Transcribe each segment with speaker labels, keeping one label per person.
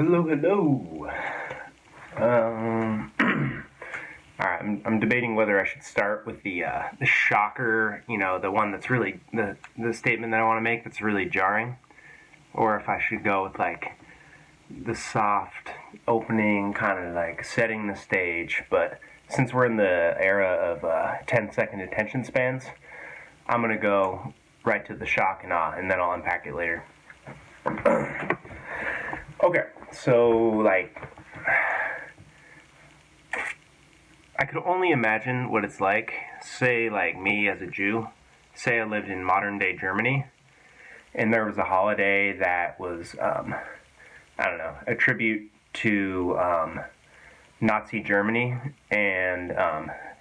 Speaker 1: Hello, hello. Alright, I'm debating whether I should start with the shocker, the one that's really the statement that I want to make that's really jarring, or if I should go with like the soft opening, kind of like setting the stage. But since we're in the era of 10-second attention spans, I'm gonna go right to the shock and awe, and then I'll unpack it later. Okay, so like, I could only imagine what it's like, say like me as a Jew, say I lived in modern day Germany, and there was a holiday that was, I don't know, a tribute to Nazi Germany and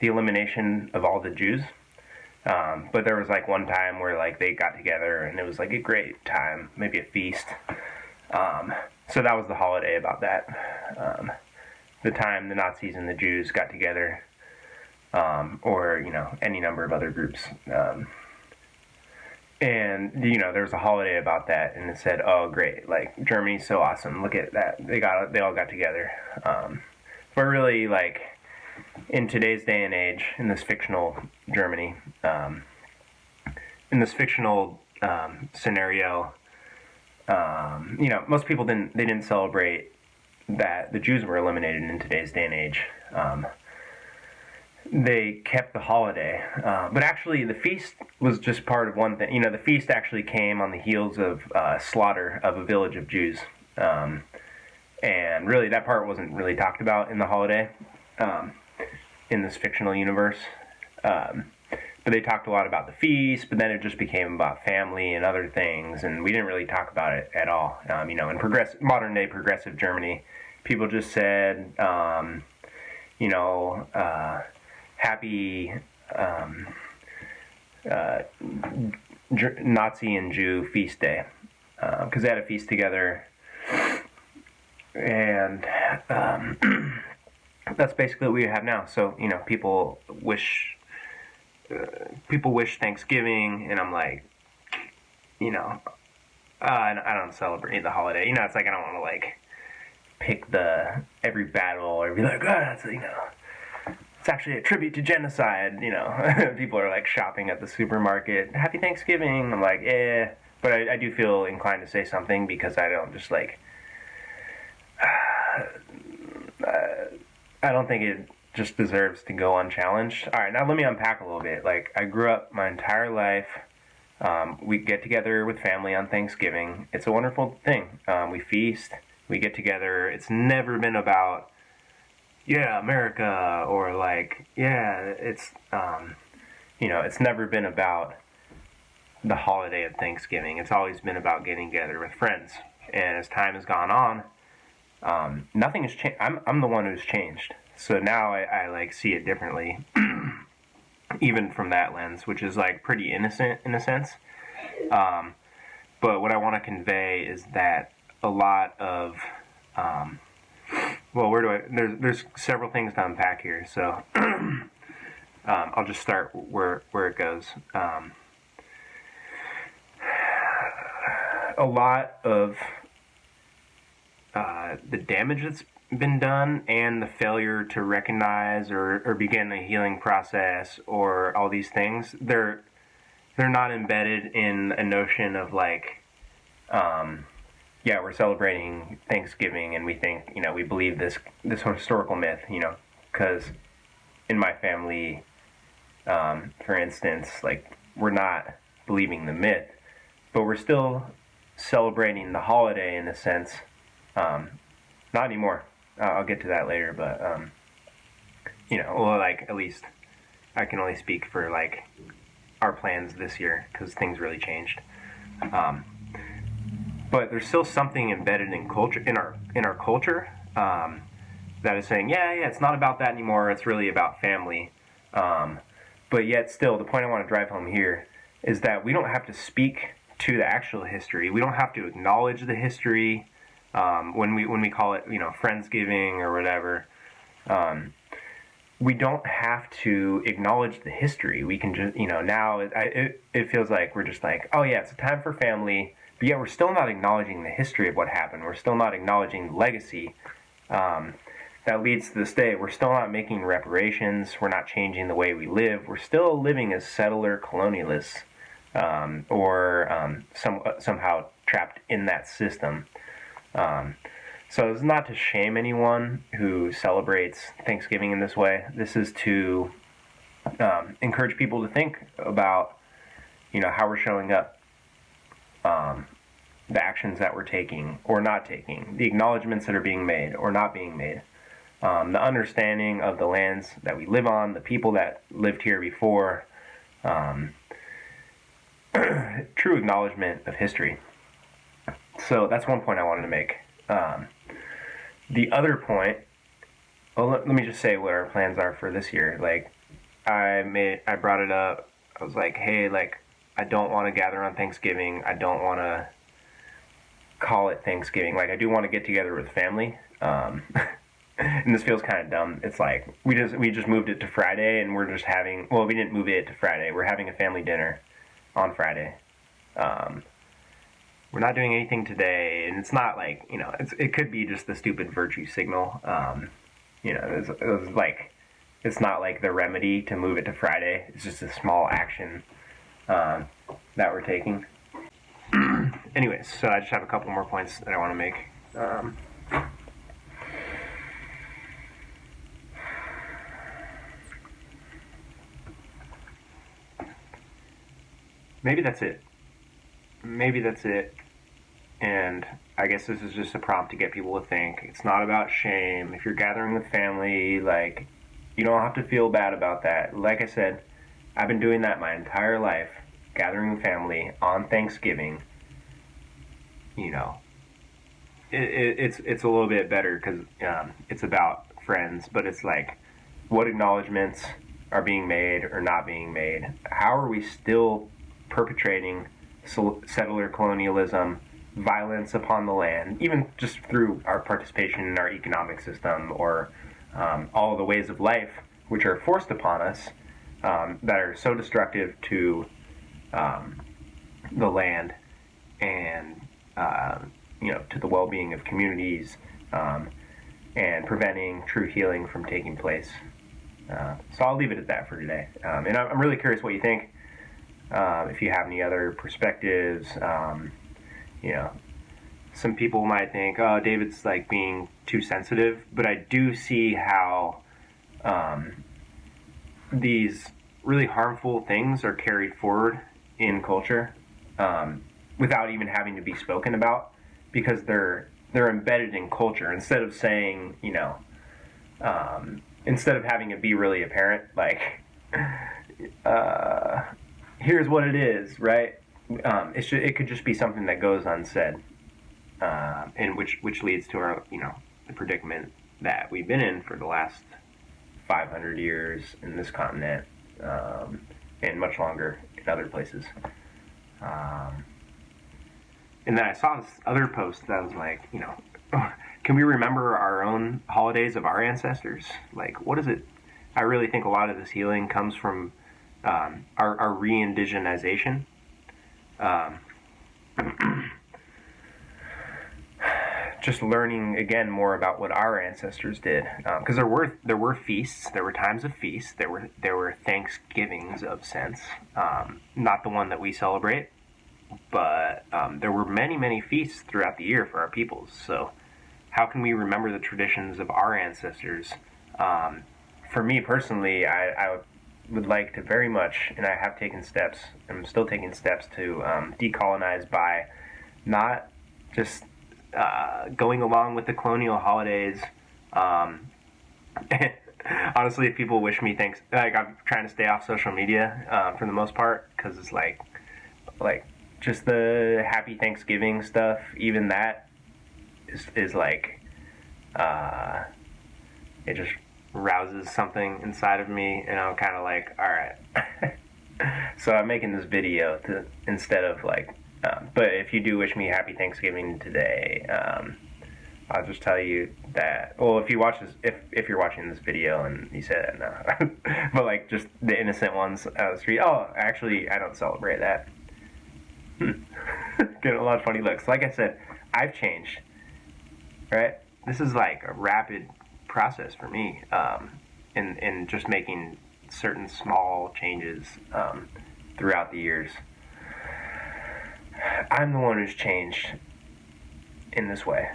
Speaker 1: the elimination of all the Jews. But there was like one time where like they got together and it was like a great time, maybe a feast. So that was the holiday about that. The time the Nazis and the Jews got together, or any number of other groups. And there was a holiday about that, and it said, "Oh, great! Like Germany's so awesome. Look at that. They all got together." But really, like in today's day and age, in this fictional Germany, in this fictional scenario, most people didn't celebrate that the Jews were eliminated in today's day and age. They kept the holiday, but actually the feast was just part of one thing. The feast actually came on the heels of slaughter of a village of Jews, and really that part wasn't really talked about in the holiday, in this fictional universe. But they talked a lot about the feast, but then it just became about family and other things, and we didn't really talk about it at all. In modern day progressive Germany, people just said, happy Nazi and Jew feast day, because they had a feast together, and that's basically what we have now. So people wish Thanksgiving, and I'm like, I don't celebrate the holiday. It's like I don't want to like pick every battle or be like, it's it's actually a tribute to genocide. People are like shopping at the supermarket. Happy Thanksgiving. I'm like, but I do feel inclined to say something because I don't just like. I don't think it just deserves to go unchallenged. All right, now let me unpack a little bit. Like, I grew up my entire life. We get together with family on Thanksgiving. It's a wonderful thing. We feast. We get together. It's never been about, America, or like, it's, it's never been about the holiday of Thanksgiving. It's always been about getting together with friends. And as time has gone on, nothing has changed. I'm the one who's changed. So now I like see it differently, even from that lens, which is like pretty innocent in a sense. But what I want to convey is that a lot of, there's several things to unpack here. So I'll just start where it goes. A lot of the damage that's been done and the failure to recognize or begin a healing process or all these things, they're not embedded in a notion of like, we're celebrating Thanksgiving and we think, we believe this historical myth, because in my family, for instance, like we're not believing the myth, but we're still celebrating the holiday in a sense. Not anymore. I'll get to that later, but, like, at least I can only speak for, like, our plans this year, because things really changed. But there's still something embedded in culture, in our culture, that is saying, it's not about that anymore, it's really about family. But yet still, the point I want to drive home here is that we don't have to speak to the actual history. We don't have to acknowledge the history. When we call it, Friendsgiving or whatever, we don't have to acknowledge the history. We can just, now it feels like we're just like, it's a time for family. but yet we're still not acknowledging the history of what happened. We're still not acknowledging the legacy that leads to this day. We're still not making reparations. We're not changing the way we live. We're still living as settler colonialists, or somehow trapped in that system. So it's not to shame anyone who celebrates Thanksgiving in this way. This is to encourage people to think about, how we're showing up, the actions that we're taking or not taking, the acknowledgments that are being made or not being made, the understanding of the lands that we live on, the people that lived here before, true acknowledgement of history. So that's one point I wanted to make. The other point, let me just say what our plans are for this year. Like, I brought it up. I was like, hey, I don't want to gather on Thanksgiving. I don't want to call it Thanksgiving. I do want to get together with family. And this feels kind of dumb. It's like we just moved it to Friday, and we're just having. Well, we didn't move it to Friday. We're having a family dinner on Friday. We're not doing anything today, and it's not it could be just the stupid virtue signal. It's not like the remedy to move it to Friday. It's just a small action that we're taking. Anyways, so I just have a couple more points that I want to make. Maybe that's it. And I guess this is just a prompt to get people to think. It's not about shame. If you're gathering with family, you don't have to feel bad about that. Like I said, I've been doing that my entire life, gathering with family on Thanksgiving. It's a little bit better because it's about friends, but it's what acknowledgments are being made or not being made? How are we still perpetrating settler colonialism, violence upon the land, even just through our participation in our economic system, or all of the ways of life which are forced upon us, that are so destructive to the land and to the well-being of communities, and preventing true healing from taking place. So I'll leave it at that for today. And I'm really curious what you think. If you have any other perspectives, some people might think, oh, David's being too sensitive, but I do see how these really harmful things are carried forward in culture without even having to be spoken about, because they're embedded in culture. Instead of saying, instead of having it be really apparent, here's what it is, right? It could just be something that goes unsaid, and which leads to our, the predicament that we've been in for the last 500 years in this continent, and much longer in other places. And then I saw this other post that was can we remember our own holidays of our ancestors? What is it? I really think a lot of this healing comes from our re-indigenization. Just learning again more about what our ancestors did, because there were feasts, there were times of feasts, there were Thanksgivings of sense, not the one that we celebrate, but there were many feasts throughout the year for our peoples. So how can we remember the traditions of our ancestors? For me personally, I would like to very much, and I have taken steps, I'm still taking steps to decolonize by not just going along with the colonial holidays. Honestly, if people wish me thanks, I'm trying to stay off social media for the most part, because it's like just the happy Thanksgiving stuff. Even that is it just rouses something inside of me, and I'm kind of all right. So I'm making this video to, instead of but if you do wish me happy Thanksgiving today, I'll just tell you that, well, if you watch this, if you're watching this video and you said no, but just the innocent ones out of the street, oh, actually, I don't celebrate that. Getting a lot of funny looks. Like I said, I've changed, right? This is like a rapid process for me, in just making certain small changes throughout the years. I'm the one who's changed in this way.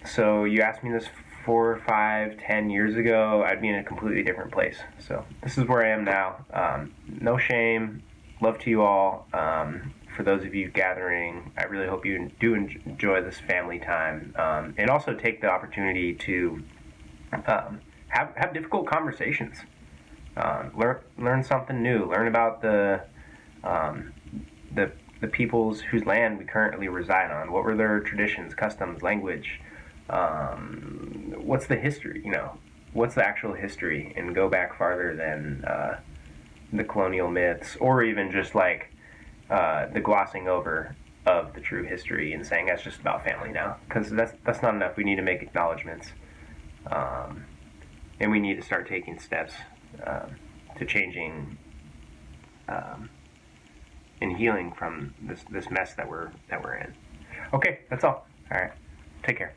Speaker 1: So you asked me this 4, 5, 10 years ago, I'd be in a completely different place. So this is where I am now. No shame. Love to you all. For those of you gathering, I really hope you do enjoy this family time, and also take the opportunity to have difficult conversations. Learn something new. Learn about the peoples whose land we currently reside on. What were their traditions, customs, language? What's the history? What's the actual history? And go back farther than the colonial myths, or even just like the glossing over of the true history and saying that's just about family now, because that's not enough. We need to make acknowledgments, and we need to start taking steps to changing and healing from this mess that we're in. Okay, that's all. All right, take care.